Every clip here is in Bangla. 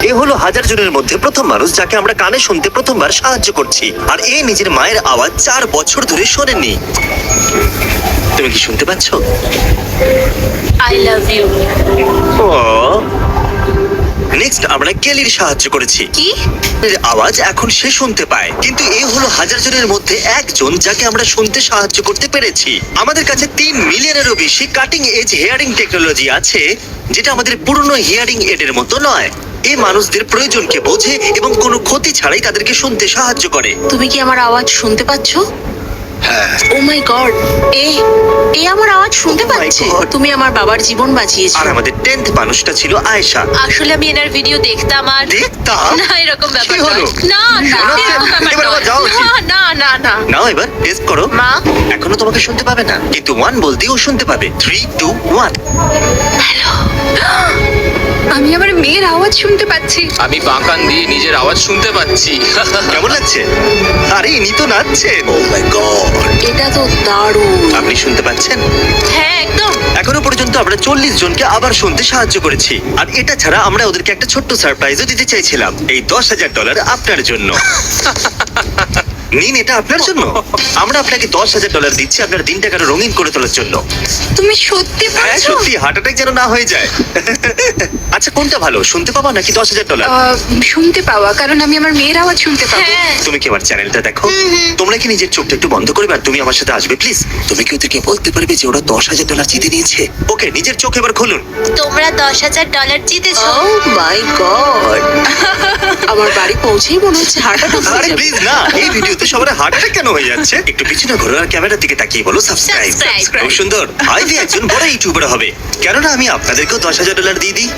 এ হলো 1000 জনের মধ্যে প্রথম মানুষ যাকে আমরা কানে শুনতে প্রথমবার সাহায্য করছি, আর এ নিজের মায়ের আওয়াজ 4 বছর ধরে শোনেনি। তুমি কি শুনতে পাচ্ছ? I love you. নেক্সট আমরা কেলির সাহায্য করেছি। কি? এর আওয়াজ এখন সে শুনতে পায়, কিন্তু এ হলো 1000 জনের মধ্যে একজন যাকে আমরা শুনতে সাহায্য করতে পেরেছি। আমাদের কাছে 3 মিলিয়নেরও বেশি কাটিং এজ হিয়ারিং টেকনোলজি আছে, যেটা আমাদের পুরনো হিয়ারিং এডের মতো নয়। এই মানুষদের প্রয়োজনকে বোঝে এবং কোনো ক্ষতি ছাড়াই তাদেরকে শুনতে সাহায্য করে। তুমি কি আমার আওয়াজ শুনতে পাচ্ছ? হ্যাঁ, ও মাই গড, এ আমার আওয়াজ শুনতে Oh my পাচ্ছে। God! তুমি আমার বাবার জীবন বাঁচিয়েছো। আর আমাদের 10th মানুষটা ছিল আয়েশা। আসলে আমি এনার ভিডিও দেখতাম আর দেখতাম? না, এরকম ব্যাপার কি হলো? নয়। না, সত্যি এরকম ব্যাপার এবার আমার নয়। যাওয়া উচিত। না, না, না, না। নাও এবার টেস্ট করো। মা। এখনো তোমাকে শুনতে পাবে না, কিন্তু 1 বলতেও শুনতে পাবে। 3 2 1। আমি আমার মেয়ের আওয়াজ শুনতে পাচ্ছি। আমি বাঁকান দিয়ে নিজের আওয়াজ শুনতে পাচ্ছি। কেমন লাগছে? আরে ইনি তো নাচছেন। ও মাই গড, এটা তো দারুণ। আপনি শুনতে পাচ্ছেন? হ্যাঁ, একদম। এখনো পর্যন্ত আমরা 40 জনকে আবার শুনতে সাহায্য করেছি, আর এটা ছাড়া আমরা ওদেরকে একটা ছোট্ট সারপ্রাইজও দিতে চাইছিলাম। এই $10,000 আপনার জন্য। নিন, এটা আপনার জন্য। আমরা আপনাকে $10,000 দিচ্ছি আপনার দিনটাকে আরো রঙিন করে তোলার জন্য। তুমি সত্যি হ্যাঁ বলছো? সত্যি, হার্ট অ্যাটাক যেন না হয়ে যায়। আচ্ছা, কোনটা ভালো, শুনতে পাবা নাকি $10,000? শুনতে পাওয়া, কারণ আমি আমার মেয়ের আওয়াজ শুনতে পাবো। হ্যাঁ। তুমি কি আমার চ্যানেলটা দেখো? তোমরা কি নিজের চোখটা একটু বন্ধ করবে আর তুমি আমার সাথে আসবে প্লিজ? তুমি কি ওদেরকে বলতে পারবে যে ওরা $10,000 জিতে নিয়েছে? ওকে, নিজের চোখ এবার খুলুন। তোমরা $10,000 জিতেছো। ও মাই গড, আমার বাড়ি পৌঁছেই মনে হচ্ছে হার্ট আরে অ্যাটাক। প্লিজ না, এই ভিডিওতে সবার হার্ট অ্যাটাক কেন হয়ে যাচ্ছে? একটু পিছনে ঘোরো আর ক্যামেরার দিকে তাকিয়ে বলো সাবস্ক্রাইব। Subscribe. খুব সুন্দর। আইভি একজন বড় ইউটিউবার হবে, কেননা আমি আপনাদেরকেও $10,000 দিয়ে দিই।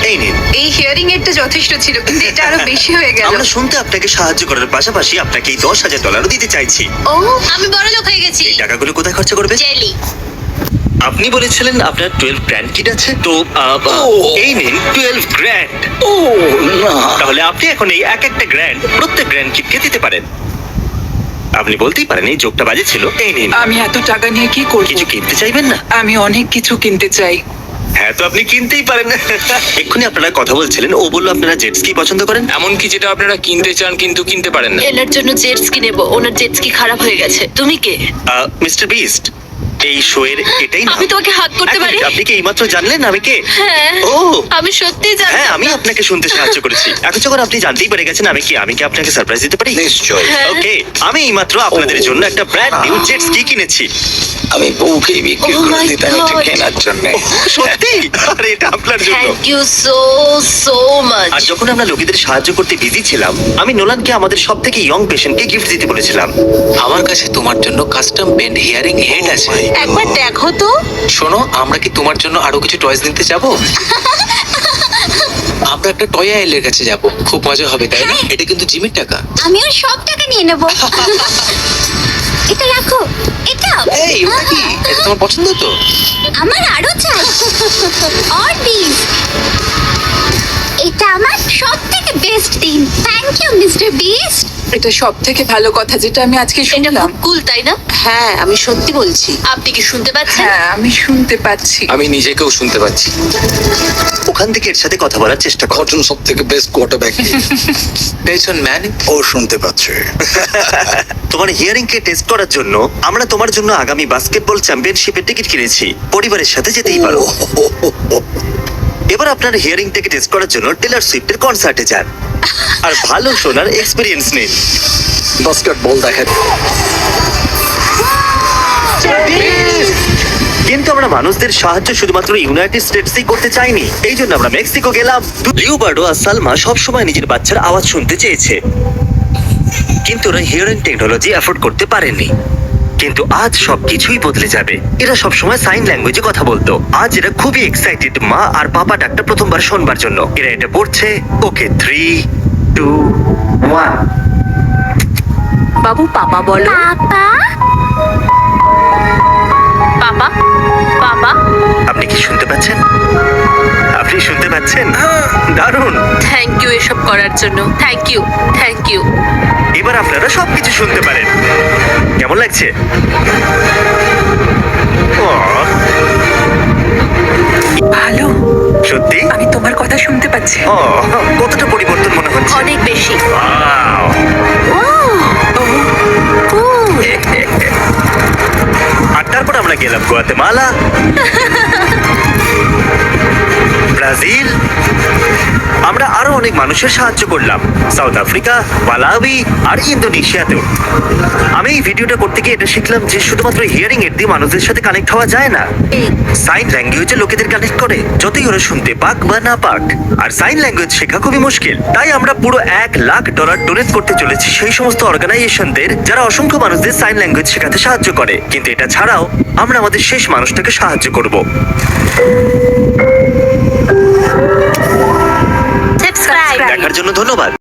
এই নিন। এই হিয়ারিং এরটা যথেষ্ট ছিল, কিন্তু এটা আরো বেশি হয়ে গেল। আমরা শুনতে আপনাকে সাহায্য করার পাশাপাশি আপনাকে এই $10,000 দিতে চাইছি। ও, আমি বড় লোক হয়ে গেছি। এই টাকাগুলো কোথায় খরচা করবে? জেলি। আপনি বলেছিলেন আপনার 12 গ্র্যান্ড কিট আছে, তো এই নিন 12 গ্র্যান্ড। ও না, তাহলে আপনি এখন এই একটা গ্র্যান্ড প্রত্যেক গ্র্যান্ড কিটকে দিতে পারেন। আপনি বলতেই পারেন এই যোগটা বাজে ছিল। এই নিন। আমি এত টাকা নিয়ে কি করব? কিছু কিনতে চাইবেন না? আমি অনেক কিছু কিনতে চাই। হ্যাঁ, তো আপনি কিনতেই পারেন। এক্ষুনি আপনারা কথা বলছিলেন, ও বললো আপনারা জেট স্কি পছন্দ করেন। এমনকি যেটা আপনারা কিনতে চান কিন্তু কিনতে পারেন না। এনার জন্য জেট স্কি নেব। ওনার জেট স্কি খারাপ হয়ে গেছে। তুমি কে? মিস্টার বিস্ট, এই শো এর এটাই না। আমি তোমাকে হাত করতে পারি? আপনি কি এইমাত্র জানলেন আমি কে? হ্যাঁ। ও, আমি সত্যিই জানি। হ্যাঁ, আমি আপনাকে শুনতে সাহায্য করেছি। এখন যখন আপনি জানতেই পেরে গেছেন আমি কি, আমি কি আপনাকে সারপ্রাইজ দিতে পারি? নিশ্চয়ই। হ্যাঁ। ওকে, আমি এইমাত্র আপনাদের জন্য একটা ব্র্যান্ড নিউ জেট স্কি কিনেছি। আমি বউকে বিক্রি Oh করে my দিতাম এটা God. কেনার জন্য। সত্যি? আর এটা আপনার জন্য। Thank you so much. আর যখন আমরা লোকেদের সাহায্য করতে বিজি ছিলাম, আমি নোলানকে আমাদের সব থেকে ইয়ং পেশেন্টকে গিফট দিতে বলেছিলাম। আমার কাছে তোমার জন্য কাস্টম পেন্ট হিয়ারিং হেড আছে। একবার দেখো তো। শোনো, আমরা কি তোমার জন্য আরো কিছু টয়েস নিতে যাব? আমরা একটা টয় আইলের কাছে যাব, খুব মজা হবে, তাই না? এটা কিন্তু জিমির টাকা। আমিও সব টাকা নিয়ে নেব। এটা রাখো, এটা এই ওটা কি? এটা তোমার পছন্দ তো? আমার আরো চাই। আর প্লিজ, এটা আমার সব থেকে বেস্ট দিন। Thank you mister Beast. এটা সব থেকে ভালো কথা যেটা আমি আজকে এটা শুনলাম। খুব কুল, তাই না? হ্যাঁ, আমি সত্যি বলছি। আপনি কি শুনতে পাচ্ছেন? হ্যাঁ, আমি শুনতে পাচ্ছি। আমি নিজেকেও শুনতে পাচ্ছি। ওখান থেকে এর সাথে কথা বলার চেষ্টা কর। অর্জুন সব থেকে বেস্ট কোয়ার্টারব্যাক। পেছন ম্যান। ও শুনতে পাচ্ছে। তোমার হিয়ারিং কে টেস্ট করার জন্য আমরা তোমার জন্য আগামী বাস্কেটবল চ্যাম্পিয়নশিপের টিকিট কিনেছি। পরিবারের সাথে যেতেই পারো। এবার আপনার হিয়ারিং থেকে টেস্ট করার জন্য টেলর সুইফটের কনসার্টে যান আর ভালো শোনার এক্সপেরিয়েন্স নিন। বাস্কেটবল দেখেন। কিন্তু আমরা মানুষদের সাহায্য শুধুমাত্র ইউনাইটেড স্টেটসেই করতে চাইনি, এই জন্য আমরা মেক্সিকো গেলাম। লিওবার্ডো আর সালমা সবসময় নিজের বাচ্চার আওয়াজ শুনতে চেয়েছে, কিন্তু ওরা হিয়ারিং টেকনোলজি অ্যাফোর্ড করতে পারেনি। কিন্তু আজ সবকিছুই বদলে যাবে। এরা সবসময় সাইন ল্যাঙ্গুয়েজে কথা বলতো, আজ এরা খুবই এক্সাইটেড মা আর পাপা ডাকটা প্রথমবার শোনবার জন্য। এরা এটা পড়ছে। ওকে, 3 2 1। বাবু, পাপা বলো। পাপা, পাপা, পাপা। আপনি কি শুনতে পাচ্ছেন? আপনি শুনতে পাচ্ছেন? দারুণ। থ্যাংক ইউ এসব করার জন্য। Thank you, thank you. এবার আপনারা সবকিছু শুনতে পারেন। কেমন লাগছে? ভালো। সত্যি? আমি তোমার কথা শুনতে পাচ্ছি। ও, কতটা পরিবর্তন মনে হচ্ছে? অনেক বেশি। Wow! আর তারপর আমরা গেলাম গুয়াতেমালা, ব্রাজিল। আমরা আরো অনেক মানুষের সাহায্য করলাম, সাউথ আফ্রিকা, মালাউই আর ইন্দোনেশিয়াতেও। আমি এই ভিডিওটা করতে গিয়ে এটা শিখলাম যে শুধুমাত্র হিয়ারিং এর দিয়ে মানুষদের সাথে কানেক্ট হওয়া যায় না। সাইন ল্যাঙ্গুয়েজে লোকেদের কানেক্ট করে, যতই ওরা শুনতে পাক বা না পাক। আর সাইন ল্যাঙ্গুয়েজ শেখা খুবই মুশকিল, তাই আমরা পুরো $1,00,000 ডোনেট করতে চলেছি সেই সমস্ত অর্গানাইজেশনদের যারা অসংখ্য মানুষদের সাইন ল্যাঙ্গুয়েজ শেখাতে সাহায্য করে। কিন্তু এটা ছাড়াও আমরা আমাদের শেষ মানুষটাকে সাহায্য করব। সাবস্ক্রাইব দেখার জন্য ধন্যবাদ।